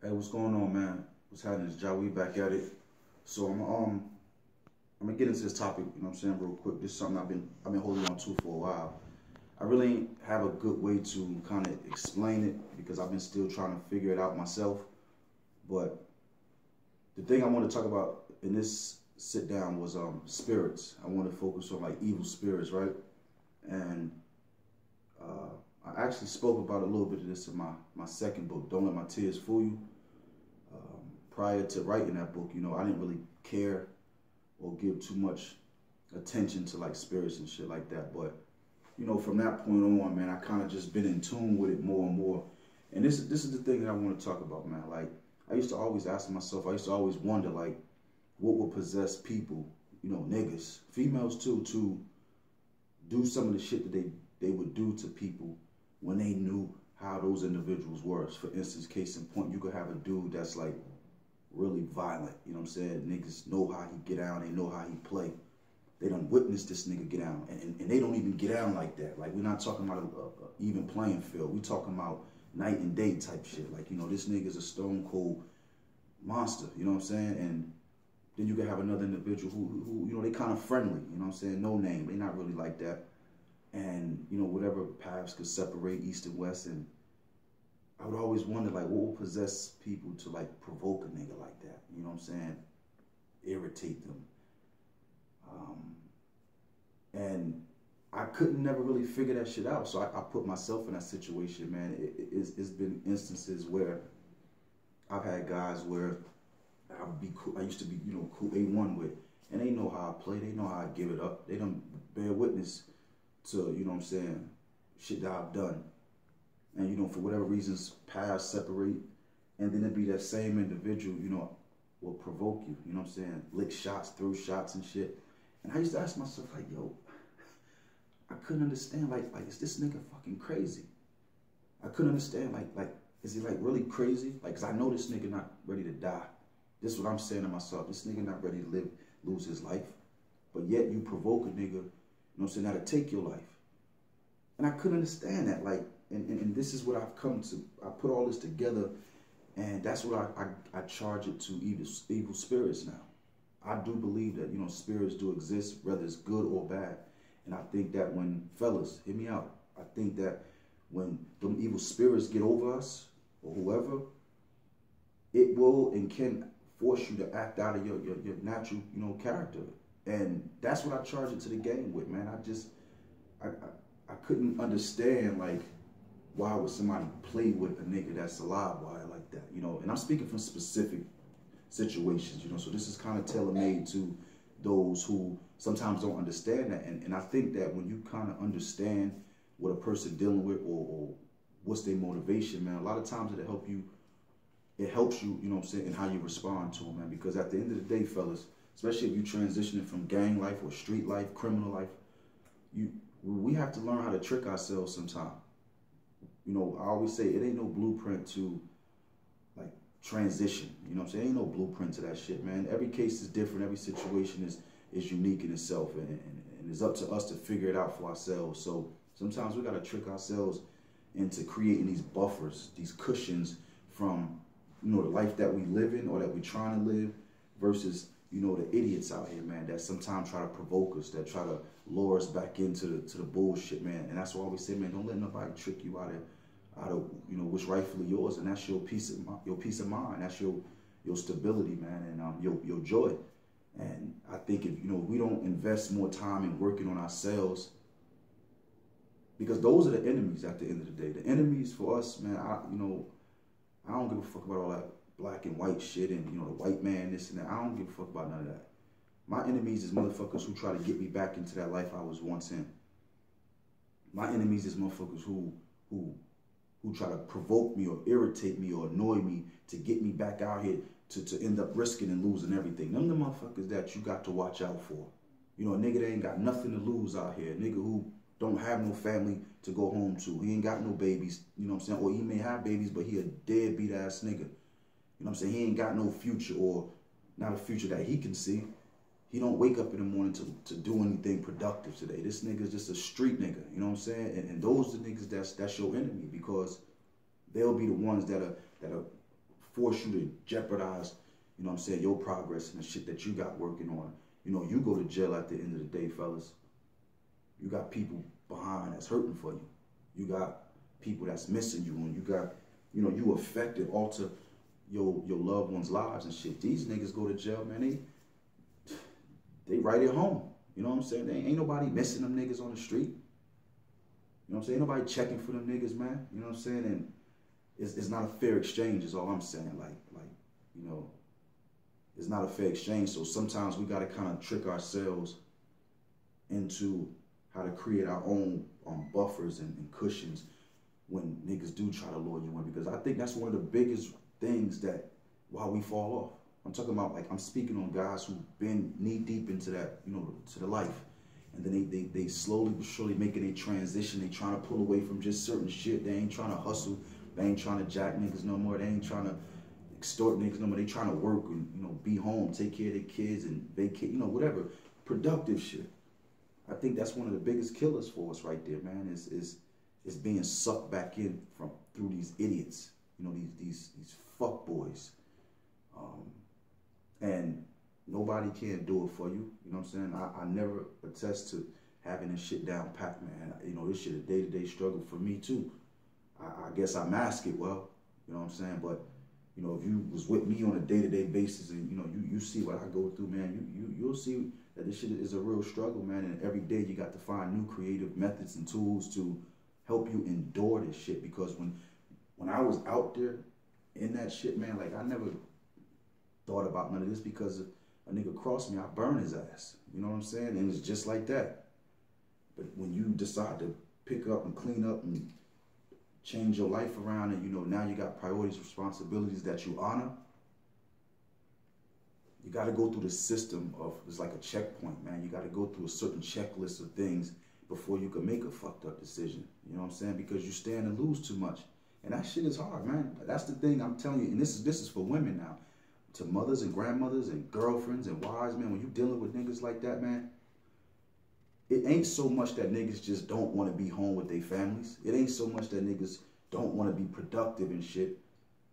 Hey, what's going on, man? What's happening? It's Jawi back at it. So I'm gonna get into this topic, you know what I'm saying, real quick. This is something I've been holding on to for a while. I really ain't have a good way to kind of explain it because I've been still trying to figure it out myself. But the thing I want to talk about in this sit down was spirits. I want to focus on like evil spirits, right? And I actually spoke about a little bit of this in my second book, Don't Let My Tears Fool You. Prior to writing that book, you know, I didn't really care or give too much attention to like spirits and shit like that. But, you know, from that point on, man, I kind of just been in tune with it more and more. And this is the thing that I want to talk about, man. Like, I used to always ask myself, I used to always wonder, like, what would possess people, you know, niggas, females too, to do some of the shit that they would do to people when they knew how those individuals were. For instance, case in point, you could have a dude that's like really violent, you know what I'm saying? Niggas know how he get down, they know how he play. They done witnessed this nigga get down, and they don't even get down like that. Like, we're not talking about a even playing field. We talking about night and day type shit. Like, you know, this nigga's a stone cold monster, you know what I'm saying? And then you can have another individual who you know, they kind of friendly, you know what I'm saying? No name, they not really like that. And, you know, whatever paths could separate east and west. And I would always wonder, like, what would possess people to, like, provoke a nigga like that? You know what I'm saying? Irritate them. And I couldn't never really figure that shit out. So I put myself in that situation, man. It's been instances where I've had guys where I would be cool. I used to be, you know, cool A1 with, and they know how I play. They know how I give it up. They don't bear witness to, you know what I'm saying, shit that I've done. And, you know, for whatever reasons, paths separate, and then it be that same individual, you know, will provoke you, you know what I'm saying, lick shots, throw shots and shit. And I used to ask myself, like, yo, I couldn't understand, like, is this nigga fucking crazy? I couldn't understand, like, is he, like, really crazy? Like, cause I know this nigga not ready to die. This is what I'm saying to myself. This nigga not ready to lose his life. But yet you provoke a nigga, you know what I'm saying, that'll take your life. And I couldn't understand that, like, and this is what I've come to. I put all this together, and that's what I charge it to evil spirits now. I do believe that, you know, spirits do exist, whether it's good or bad. And I think that when, fellas, hear me out, I think that when them evil spirits get over us, or whoever, it will and can force you to act out of your natural, you know, character. And that's what I charge it to the game with, man. I couldn't understand, like, why would somebody play with a nigga that's a live wire like that, you know? And I'm speaking from specific situations, you know, so this is kind of tailor-made to those who sometimes don't understand that. And I think that when you kind of understand what a person dealing with, or what's their motivation, man, a lot of times it helps you, you know what I'm saying, and how you respond to them, man. Because at the end of the day, fellas, especially if you transitioning from gang life or street life, criminal life, we have to learn how to trick ourselves sometimes. You know, I always say it ain't no blueprint to, like, transition. You know what I'm saying? Ain't no blueprint to that shit, man. Every case is different. Every situation is unique in itself, and it's up to us to figure it out for ourselves. So sometimes we got to trick ourselves into creating these buffers, these cushions from, you know, the life that we live in or that we're trying to live versus, you know, the idiots out here, man, that sometimes try to provoke us, that try to lure us back into the bullshit, man. And that's why I always say, man, don't let nobody trick you out of you know, what's rightfully yours, and that's your peace of mind. That's your stability, man, and your joy. And I think if, you know, we don't invest more time in working on ourselves, because those are the enemies at the end of the day. The enemies for us, man, you know, I don't give a fuck about all that black and white shit and, you know, the white man, this and that. I don't give a fuck about none of that. My enemies is motherfuckers who try to get me back into that life I was once in. My enemies is motherfuckers who try to provoke me or irritate me or annoy me to get me back out here to end up risking and losing everything. Them the motherfuckers that you got to watch out for. You know, a nigga that ain't got nothing to lose out here. A nigga who don't have no family to go home to. He ain't got no babies, you know what I'm saying? Or he may have babies, but he a deadbeat ass nigga. You know what I'm saying? He ain't got no future, or not a future that he can see. He don't wake up in the morning to do anything productive today. This nigga's just a street nigga, you know what I'm saying? And those are the niggas that's your enemy, because they'll be the ones that are force you to jeopardize, you know what I'm saying, your progress and the shit that you got working on. You know, you go to jail at the end of the day, fellas. You got people behind that's hurting for you. You got people that's missing you, and you got, you know, you affected, alter your loved ones' lives and shit. These niggas go to jail, man, they right at home. You know what I'm saying? They ain't nobody missing them niggas on the street. You know what I'm saying? Ain't nobody checking for them niggas, man. You know what I'm saying? And it's not a fair exchange is all I'm saying. Like, you know, it's not a fair exchange. So sometimes we got to kind of trick ourselves into how to create our own buffers and cushions when niggas do try to lure you in. Because I think that's one of the biggest things that why we fall off. I'm talking about, like, I'm speaking on guys who've been knee deep into that, you know, to the life. And then they slowly but surely making a transition. They trying to pull away from just certain shit. They ain't trying to hustle. They ain't trying to jack niggas no more. They ain't trying to extort niggas no more. They trying to work and, you know, be home, take care of their kids and vacate, you know, whatever. Productive shit. I think that's one of the biggest killers for us right there, man, is being sucked back in through these idiots, you know, these fuck boys. And nobody can do it for you. You know what I'm saying? I never attest to having this shit down pat, man. You know, this shit a day-to-day struggle for me too. I guess I mask it well, you know what I'm saying? But, you know, if you was with me on a day-to-day basis and, you know, you see what I go through, man, you'll see that this shit is a real struggle, man. And every day you got to find new creative methods and tools to help you endure this shit. Because when I was out there in that shit, man, like, I never thought about none of this because a nigga crossed me, I burn his ass. You know what I'm saying? And it's just like that. But when you decide to pick up and clean up and change your life around and, you know, now you got priorities, responsibilities that you honor, you got to go through the system of, it's like a checkpoint, man. You got to go through a certain checklist of things before you can make a fucked up decision. You know what I'm saying? Because you stand and lose too much. And that shit is hard, man. That's the thing I'm telling you. And this is for women now. To mothers and grandmothers and girlfriends and wives, man, when you dealing with niggas like that, man, it ain't so much that niggas just don't want to be home with their families. It ain't so much that niggas don't want to be productive and shit.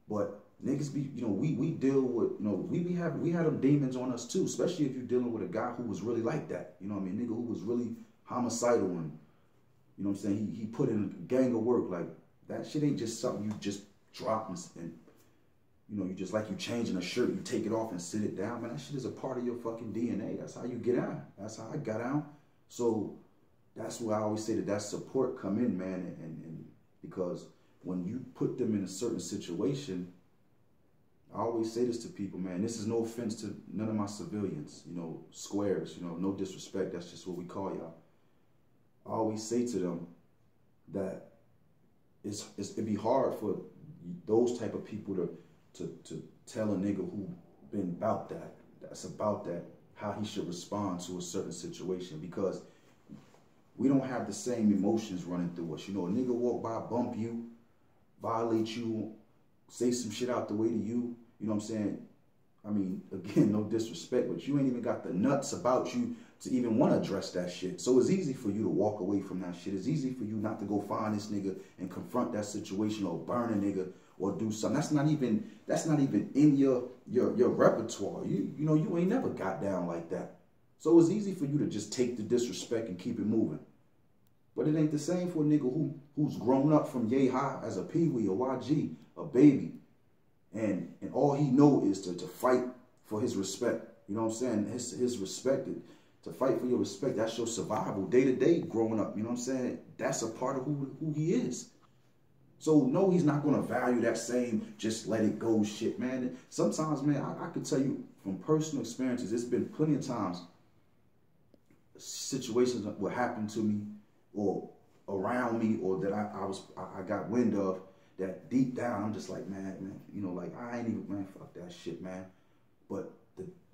But niggas be, you know, we deal with, you know, we had them demons on us too, especially if you're dealing with a guy who was really like that. You know what I mean? Nigga who was really homicidal and, you know what I'm saying, he put in a gang of work. Like, that shit ain't just something you just drop and you know, you just like you changing a shirt, you take it off and sit it down. Man, that shit is a part of your fucking DNA. That's how you get out. That's how I got out. So that's why I always say that support come in, man. And because when you put them in a certain situation, I always say this to people, man, this is no offense to none of my civilians, you know, squares, you know, no disrespect. That's just what we call y'all. I always say to them that it'd be hard for those type of people to tell a nigga who been that's about that, how he should respond to a certain situation, because we don't have the same emotions running through us. You know, a nigga walk by, bump you, violate you, say some shit out the way to you, you know what I'm saying? I mean, again, no disrespect, but you ain't even got the nuts about you to even want to address that shit. So it's easy for you to walk away from that shit. It's easy for you not to go find this nigga and confront that situation or burn a nigga or do something. That's not even in your repertoire. You know, you ain't never got down like that. So it's easy for you to just take the disrespect and keep it moving. But it ain't the same for a nigga who's grown up from yay high as a peewee, a YG, a baby. And all he know is to fight for his respect. You know what I'm saying? His respect, to fight for your respect, that's your survival day to day growing up. You know what I'm saying? That's a part of who he is. So no, he's not going to value that same just let it go shit, man. Sometimes, man, I could tell you from personal experiences, there's been plenty of times situations that would happen to me or around me or that I got wind of, that deep down I'm just like, man, you know, like I ain't even, man, fuck that shit, man. But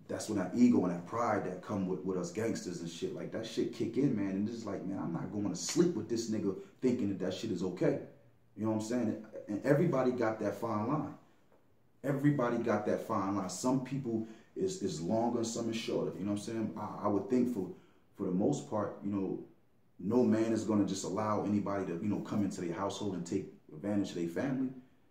that's when that ego and that pride that come with us gangsters and shit, like that shit kick in, man. And it's like, man, I'm not going to sleep with this nigga thinking that shit is okay. You know what I'm saying? And everybody got that fine line. Everybody got that fine line. Some people is longer, some is shorter. You know what I'm saying? I would think for the most part, you know, no man is going to just allow anybody to, you know, come into their household and take advantage of their family.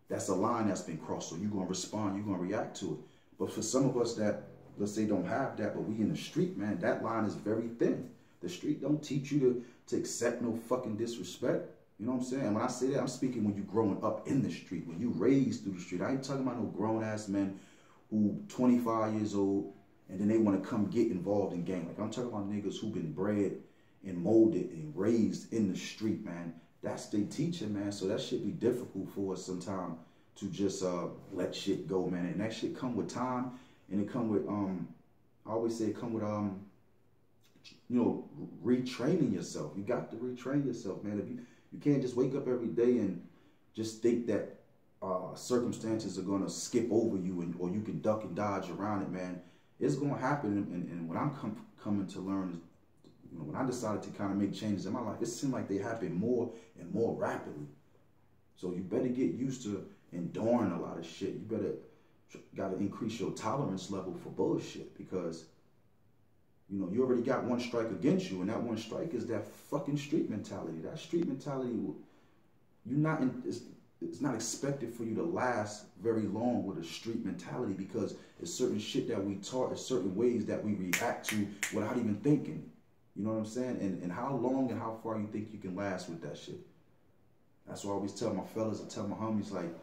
that's a line that's been crossed. So you're going to respond, you're going to react to it. But for some of us that, let's say, don't have that, but we in the street, man, that line is very thin. The street don't teach you to accept no fucking disrespect. You know what I'm saying? When I say that, I'm speaking when you growing up in the street, when you raised through the street. I ain't talking about no grown-ass men who 25 years old and then they want to come get involved in gang. Like, I'm talking about niggas who been bred and molded and raised in the street, man. That's they teaching, man. So that shit be difficult for us sometimes to just let shit go, man. And that shit come with time, and it come with I always say it come with you know, retraining yourself. You got to retrain yourself, man. If you can't just wake up every day and just think that circumstances are gonna skip over you, and or you can duck and dodge around it, man. It's gonna happen. And what I'm coming to learn is, you know, when I decided to kind of make changes in my life, it seemed like they happen more and more rapidly. So you better get used to enduring a lot of shit. You gotta increase your tolerance level for bullshit, because, you know, you already got one strike against you, and that one strike is that fucking street mentality. That street mentality, it's not expected for you to last very long with a street mentality, because it's certain shit that we taught, it's certain ways that we react to without even thinking. You know what I'm saying? And how long and how far you think you can last with that shit. That's why I always tell my fellas, I tell my homies, like,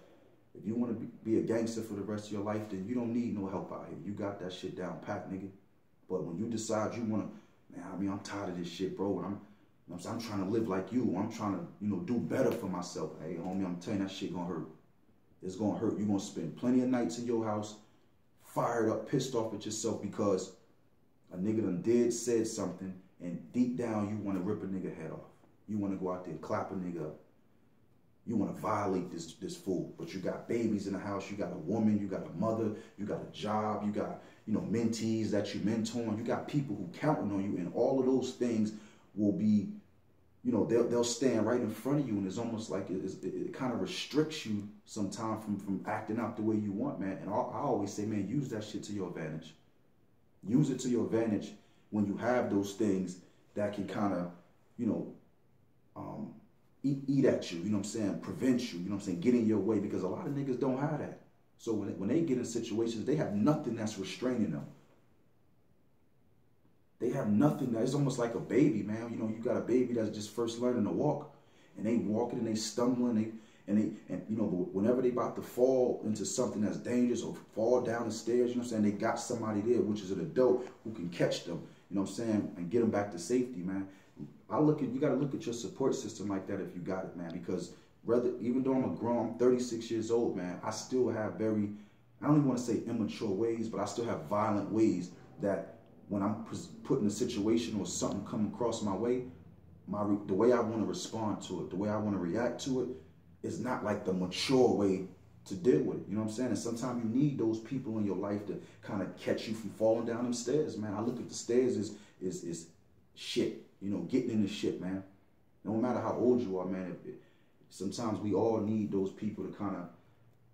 if you want to be a gangster for the rest of your life, then you don't need no help out here. You got that shit down pat, nigga. But when you decide you want to, man, I mean, I'm tired of this shit, bro. I'm trying to live like you. I'm trying to, you know, do better for myself. Hey, homie, I'm telling you, that shit gonna hurt. It's gonna hurt. You're gonna spend plenty of nights in your house, fired up, pissed off at yourself because a nigga done said something, and deep down you want to rip a nigga head off. You want to go out there and clap a nigga up. You want to violate this fool, but you got babies in the house. You got a woman, you got a mother, you got a job, you got, you know, mentees that you mentoring. You got people who counting on you, and all of those things will be, you know, they'll stand right in front of you, and it's almost like it kind of restricts you sometimes from acting out the way you want, man. And I always say, man, use that shit to your advantage. Use it to your advantage when you have those things that can kind of, you know, eat at you, you know what I'm saying, prevent you, you know what I'm saying, get in your way, because a lot of niggas don't have that. So when they get in situations, they have nothing that's restraining them. They have nothing. It's almost like a baby, man. You know, you got a baby that's just first learning to walk, and they walking and they stumbling, and you know, whenever they about to fall into something that's dangerous or fall down the stairs, you know what I'm saying, they got somebody there, which is an adult, who can catch them, you know what I'm saying, and get them back to safety, man. You got to look at your support system like that if you got it, man, because even though I'm 36 years old, man, I still have I don't even want to say immature ways, but I still have violent ways that when I'm put in a situation or something come across my way, the way I want to respond to it, the way I want to react to it is not like the mature way to deal with it. You know what I'm saying? And sometimes you need those people in your life to kind of catch you from falling down them stairs, man. I look at the stairs as shit. You know, getting in the shit, man. No matter how old you are, man, sometimes we all need those people to kind of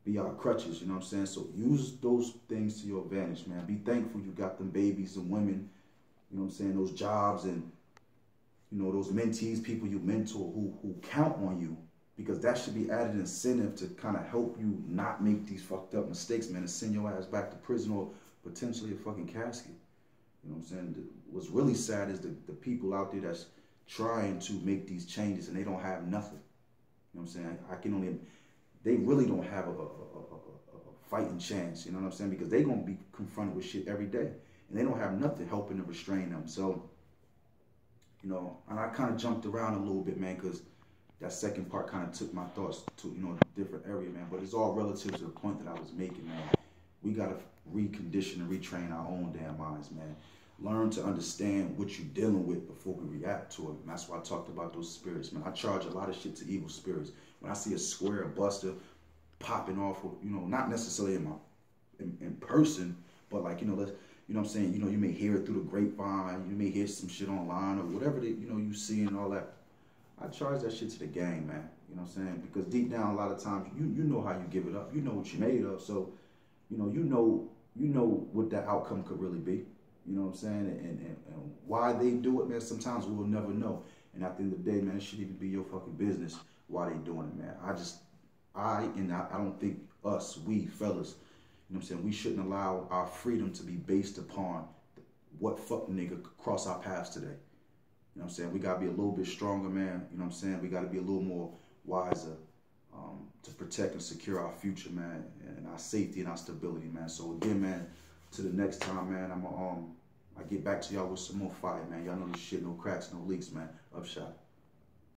be our crutches, you know what I'm saying? So use those things to your advantage, man. Be thankful you got them babies and women, you know what I'm saying, those jobs and, you know, those mentees, people you mentor who count on you, because that should be added incentive to kind of help you not make these fucked up mistakes, man, and send your ass back to prison or potentially a fucking casket. You know what I'm saying? What's really sad is the people out there that's trying to make these changes and they don't have nothing. You know what I'm saying? They really don't have a fighting chance, you know what I'm saying? Because they're going to be confronted with shit every day. And they don't have nothing helping to restrain them. So, you know, and I kind of jumped around a little bit, man, because that second part kind of took my thoughts to, you know, a different area, man. But it's all relative to the point that I was making, man. We got to recondition and retrain our own damn minds, man. Learn to understand what you're dealing with before we react to it. And that's why I talked about those spirits, man. I charge a lot of shit to evil spirits. When I see a square, a buster popping off, you know, not necessarily in person, but like, you know, you know what I'm saying? You know, you may hear it through the grapevine. You may hear some shit online or whatever that, you know, you see and all that. I charge that shit to the gang, man. You know what I'm saying? Because deep down, a lot of times, you know how you give it up. You know what you made of. So, you know what that outcome could really be. You know what I'm saying? And why they do it, man, sometimes we'll never know. And at the end of the day, man, it shouldn't even be your fucking business why they doing it, man. I don't think we fellas, you know what I'm saying, we shouldn't allow our freedom to be based upon what fuck nigga cross our paths today. You know what I'm saying? We gotta be a little bit stronger, man. You know what I'm saying? We gotta be a little more wiser to protect and secure our future, man, and our safety and our stability, man. So again, man, to the next time, man, I get back to y'all with some more fire, man. Y'all know this shit, no cracks, no leaks, man. Upshot.